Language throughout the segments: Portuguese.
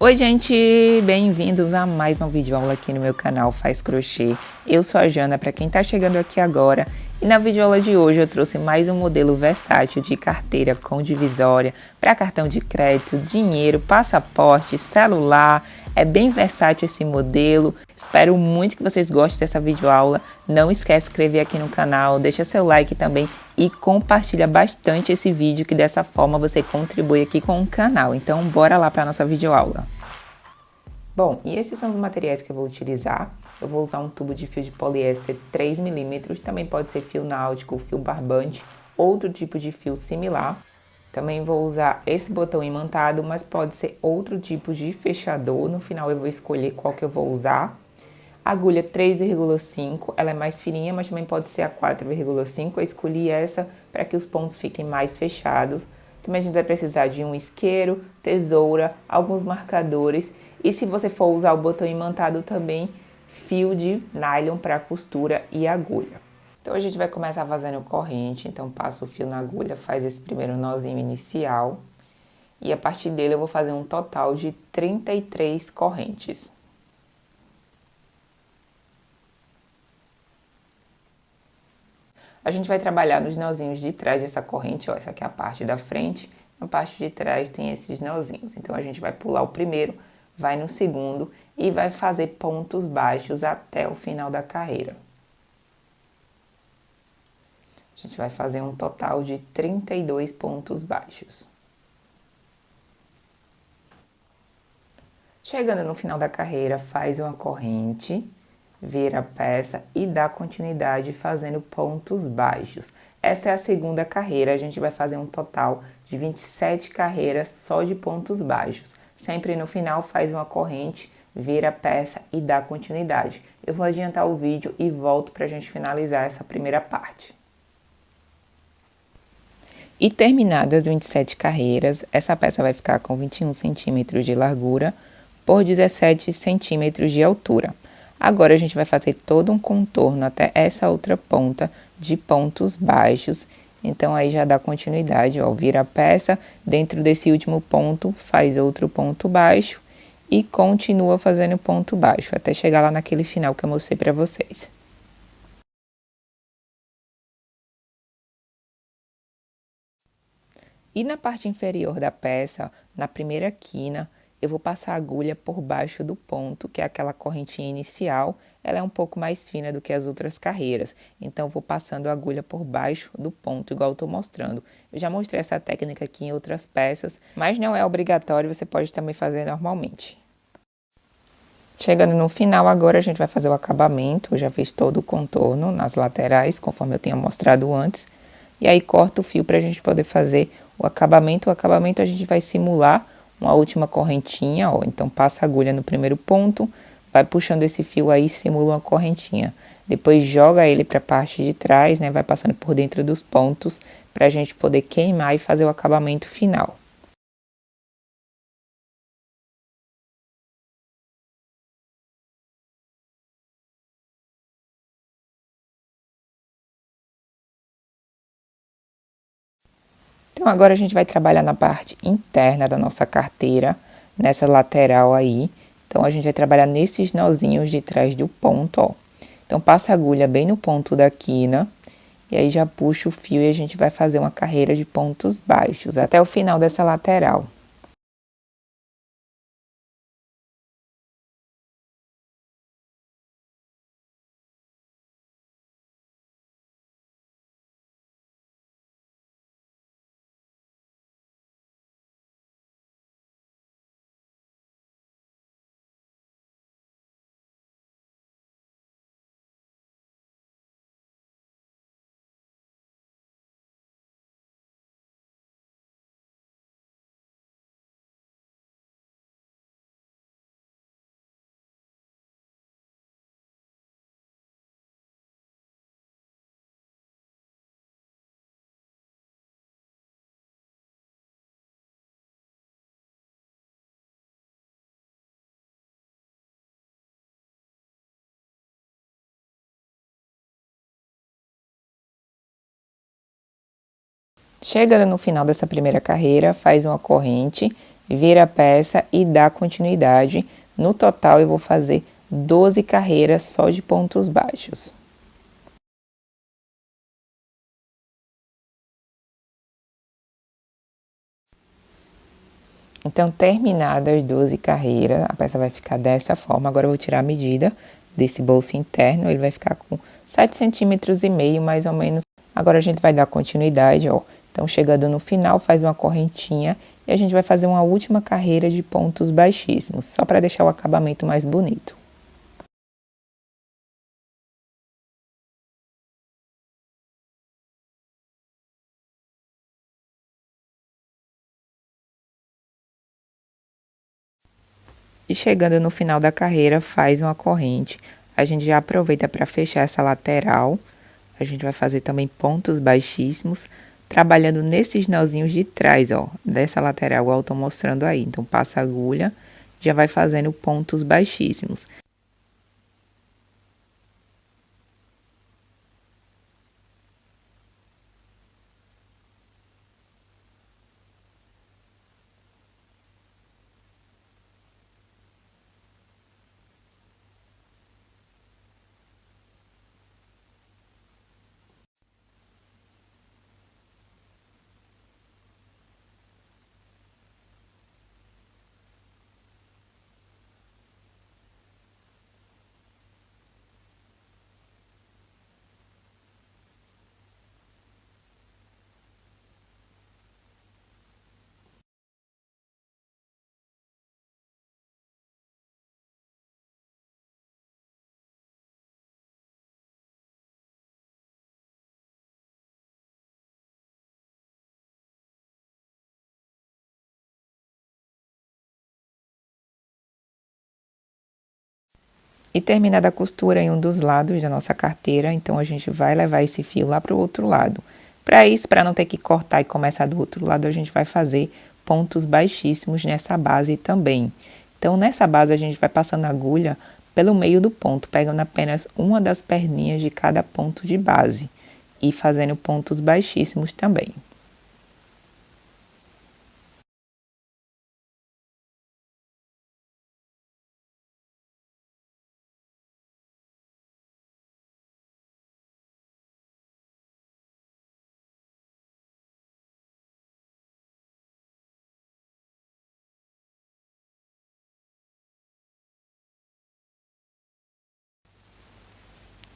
Oi gente, bem-vindos a mais uma videoaula aqui no meu canal Faz Crochê. Eu sou a Jana, para quem está chegando aqui agora, e na videoaula de hoje eu trouxe mais um modelo versátil de carteira com divisória para cartão de crédito, dinheiro, passaporte, celular. É bem versátil esse modelo. Espero muito que vocês gostem dessa videoaula. Não esquece de se inscrever aqui no canal, deixa seu like também e compartilha bastante esse vídeo, que dessa forma você contribui aqui com o canal. Então bora lá para a nossa videoaula. Bom, e esses são os materiais que eu vou utilizar. Eu vou usar um tubo de fio de poliéster 3 milímetros, também pode ser fio náutico, fio barbante, outro tipo de fio similar. Também vou usar esse botão imantado, mas pode ser outro tipo de fechador. No final eu vou escolher qual que eu vou usar. Agulha 3,5, ela é mais fininha, mas também pode ser a 4,5. Eu escolhi essa para que os pontos fiquem mais fechados. Também a gente vai precisar de um isqueiro, tesoura, alguns marcadores. E se você for usar o botão imantado também, fio de nylon para costura e agulha. Então a gente vai começar fazendo corrente, então passa o fio na agulha, faz esse primeiro nozinho inicial. E a partir dele eu vou fazer um total de 33 correntes. A gente vai trabalhar nos nozinhos de trás dessa corrente, ó, essa aqui é a parte da frente, na parte de trás tem esses nozinhos. Então a gente vai pular o primeiro, vai no segundo e vai fazer pontos baixos até o final da carreira. A gente vai fazer um total de 32 pontos baixos. Chegando no final da carreira, faz uma corrente, vira a peça e dá continuidade fazendo pontos baixos. Essa é a segunda carreira, a gente vai fazer um total de 27 carreiras só de pontos baixos. Sempre no final faz uma corrente, vira a peça e dá continuidade. Eu vou adiantar o vídeo e volto para a gente finalizar essa primeira parte. E terminadas as 27 carreiras, essa peça vai ficar com 21 centímetros de largura por 17 centímetros de altura. Agora a gente vai fazer todo um contorno até essa outra ponta de pontos baixos. Então aí já dá continuidade, ó, vira a peça, dentro desse último ponto faz outro ponto baixo e continua fazendo ponto baixo até chegar lá naquele final que eu mostrei para vocês. E na parte inferior da peça, na primeira quina, eu vou passar a agulha por baixo do ponto, que é aquela correntinha inicial. Ela é um pouco mais fina do que as outras carreiras, então eu vou passando a agulha por baixo do ponto, igual eu estou mostrando. Eu já mostrei essa técnica aqui em outras peças, mas não é obrigatório, você pode também fazer normalmente. Chegando no final, agora a gente vai fazer o acabamento. Eu já fiz todo o contorno nas laterais, conforme eu tinha mostrado antes. E aí corta o fio para a gente poder fazer o acabamento. O acabamento a gente vai simular uma última correntinha, ó. Então passa a agulha no primeiro ponto, vai puxando esse fio aí, simula uma correntinha. Depois joga ele para a parte de trás, né? Vai passando por dentro dos pontos para a gente poder queimar e fazer o acabamento final. Então agora a gente vai trabalhar na parte interna da nossa carteira, nessa lateral aí. Então a gente vai trabalhar nesses nozinhos de trás do ponto, ó. Então passa a agulha bem no ponto da quina e aí já puxa o fio e a gente vai fazer uma carreira de pontos baixos até o final dessa lateral. Chegando no final dessa primeira carreira, faz uma corrente, vira a peça e dá continuidade. No total eu vou fazer 12 carreiras só de pontos baixos. Então, terminadas as 12 carreiras, a peça vai ficar dessa forma. Agora eu vou tirar a medida desse bolso interno, ele vai ficar com 7,5 centímetros, mais ou menos. Agora a gente vai dar continuidade, ó. Então, chegando no final, faz uma correntinha e a gente vai fazer uma última carreira de pontos baixíssimos, só para deixar o acabamento mais bonito. E chegando no final da carreira, faz uma corrente. A gente já aproveita para fechar essa lateral. A gente vai fazer também pontos baixíssimos, trabalhando nesses nozinhos de trás, ó, dessa lateral, igual eu tô mostrando aí. Então, passa a agulha, já vai fazendo pontos baixíssimos. E terminada a costura em um dos lados da nossa carteira, então a gente vai levar esse fio lá para o outro lado. Para isso, para não ter que cortar e começar do outro lado, a gente vai fazer pontos baixíssimos nessa base também. Então, nessa base, a gente vai passando a agulha pelo meio do ponto, pegando apenas uma das perninhas de cada ponto de base e fazendo pontos baixíssimos também.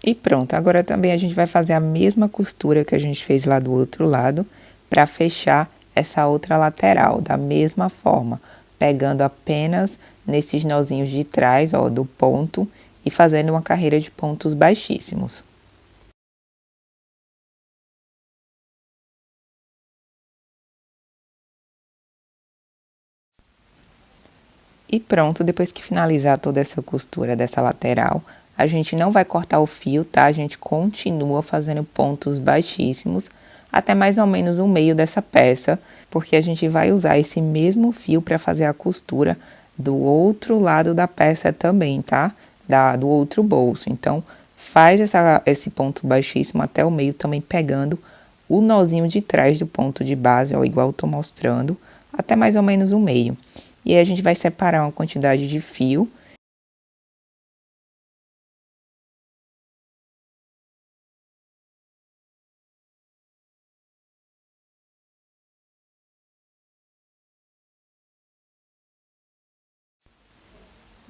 E pronto, agora também a gente vai fazer a mesma costura que a gente fez lá do outro lado, para fechar essa outra lateral, da mesma forma, pegando apenas nesses nozinhos de trás, ó, do ponto, e fazendo uma carreira de pontos baixíssimos. E pronto, depois que finalizar toda essa costura dessa lateral, a gente não vai cortar o fio, tá? A gente continua fazendo pontos baixíssimos até mais ou menos o meio dessa peça, porque a gente vai usar esse mesmo fio para fazer a costura do outro lado da peça também, tá? Do outro bolso. Então, faz esse ponto baixíssimo até o meio, também pegando o nozinho de trás do ponto de base, ó, igual eu tô mostrando, até mais ou menos o meio. E aí a gente vai separar uma quantidade de fio.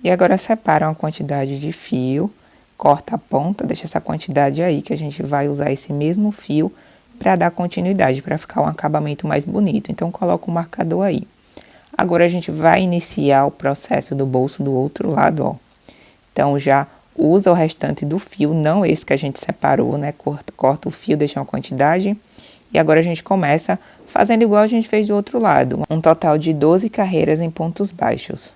E agora separa uma quantidade de fio, corta a ponta, deixa essa quantidade aí que a gente vai usar esse mesmo fio para dar continuidade, para ficar um acabamento mais bonito. Então coloca o marcador aí. Agora a gente vai iniciar o processo do bolso do outro lado, ó. Então já usa o restante do fio, não esse que a gente separou, né? Corta o fio, deixa uma quantidade. E agora a gente começa fazendo igual a gente fez do outro lado, um total de 12 carreiras em pontos baixos.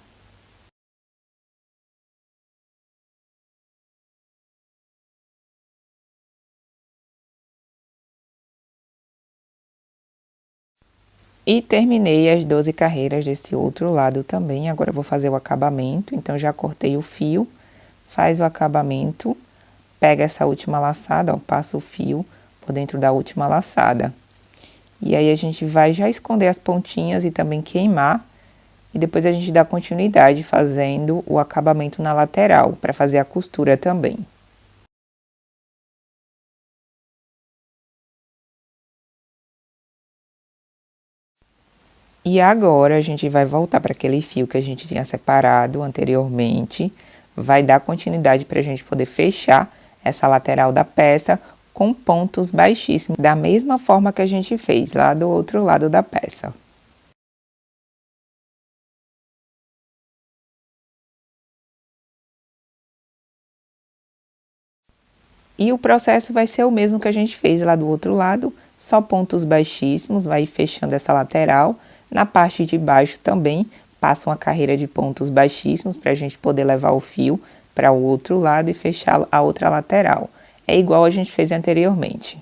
E terminei as 12 carreiras desse outro lado também. Agora eu vou fazer o acabamento. Então, já cortei o fio, faz o acabamento, pega essa última laçada, ó, passa o fio por dentro da última laçada. E aí, a gente vai já esconder as pontinhas e também queimar e depois a gente dá continuidade fazendo o acabamento na lateral, para fazer a costura também. E agora a gente vai voltar para aquele fio que a gente tinha separado anteriormente, vai dar continuidade para a gente poder fechar essa lateral da peça com pontos baixíssimos, da mesma forma que a gente fez lá do outro lado da peça. E o processo vai ser o mesmo que a gente fez lá do outro lado, só pontos baixíssimos, vai fechando essa lateral. Na parte de baixo também passa uma carreira de pontos baixíssimos para a gente poder levar o fio para o outro lado e fechar a outra lateral. É igual a gente fez anteriormente.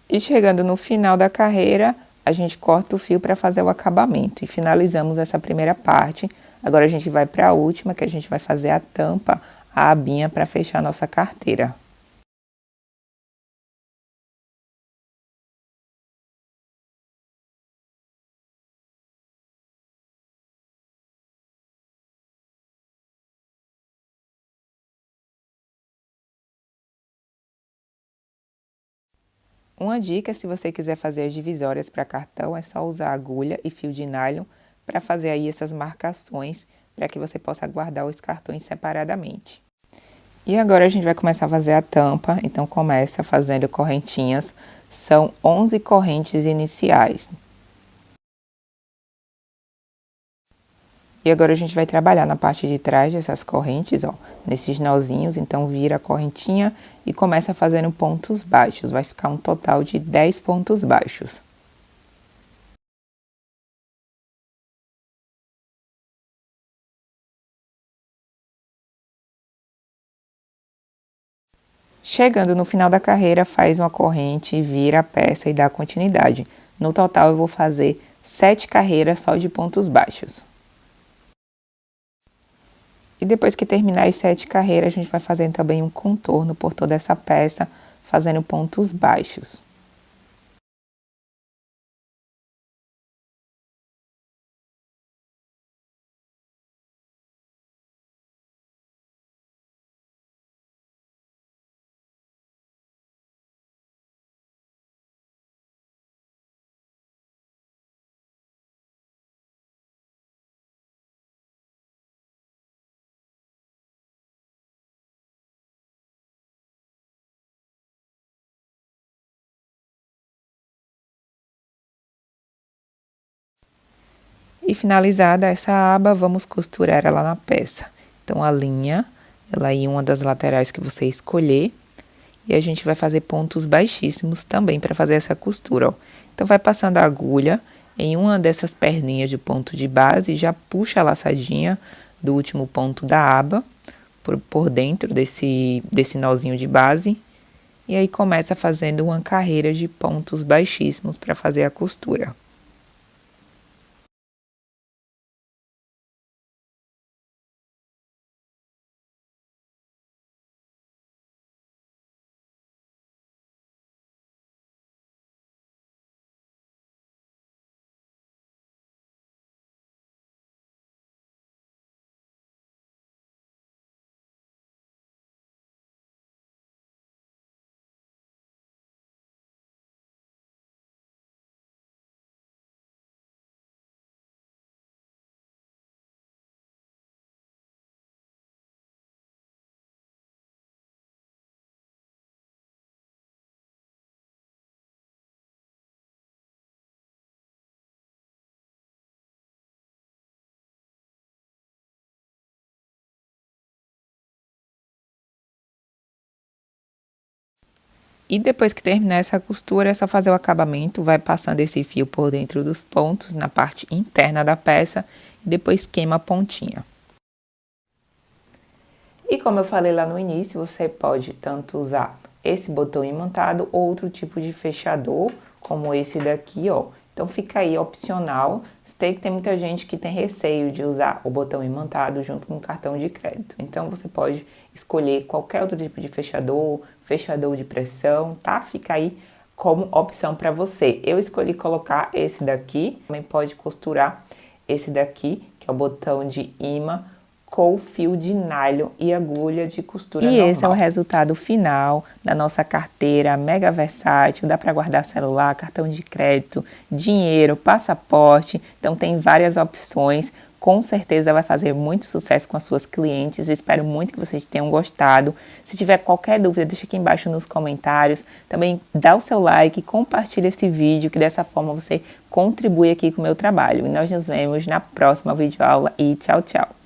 E chegando no final da carreira, a gente corta o fio para fazer o acabamento e finalizamos essa primeira parte. Agora a gente vai para a última, que a gente vai fazer a tampa, a abinha para fechar a nossa carteira. Uma dica, se você quiser fazer as divisórias para cartão, é só usar agulha e fio de nylon para fazer aí essas marcações, para que você possa guardar os cartões separadamente. E agora a gente vai começar a fazer a tampa, então começa fazendo correntinhas, são 11 correntes iniciais. E agora a gente vai trabalhar na parte de trás dessas correntes, ó, nesses nozinhos, então vira a correntinha e começa fazendo pontos baixos, vai ficar um total de 10 pontos baixos. Chegando no final da carreira, faz uma corrente, vira a peça e dá continuidade. No total eu vou fazer 7 carreiras só de pontos baixos. E depois que terminar as 7 carreiras, a gente vai fazendo também um contorno por toda essa peça, fazendo pontos baixos. E finalizada essa aba, vamos costurar ela na peça. Então, alinha ela em uma das laterais que você escolher. E a gente vai fazer pontos baixíssimos também para fazer essa costura, ó. Então, vai passando a agulha em uma dessas perninhas de ponto de base e já puxa a laçadinha do último ponto da aba por dentro desse nozinho de base. E aí, começa fazendo uma carreira de pontos baixíssimos para fazer a costura. E depois que terminar essa costura, é só fazer o acabamento, vai passando esse fio por dentro dos pontos, na parte interna da peça, e depois queima a pontinha. E como eu falei lá no início, você pode tanto usar esse botão imantado ou outro tipo de fechador, como esse daqui, ó. Então fica aí opcional. Tem muita gente que tem receio de usar o botão imantado junto com o cartão de crédito. Então você pode escolher qualquer outro tipo de fechador, fechador de pressão, tá? Fica aí como opção para você. Eu escolhi colocar esse daqui. Também pode costurar esse daqui, que é o botão de imã, com fio de nylon e agulha de costura normal. E esse é o resultado final da nossa carteira mega versátil. Dá para guardar celular, cartão de crédito, dinheiro, passaporte. Então tem várias opções. Com certeza vai fazer muito sucesso com as suas clientes. Espero muito que vocês tenham gostado. Se tiver qualquer dúvida, deixa aqui embaixo nos comentários. Também dá o seu like, compartilha esse vídeo, que dessa forma você contribui aqui com o meu trabalho. E nós nos vemos na próxima videoaula e tchau, tchau!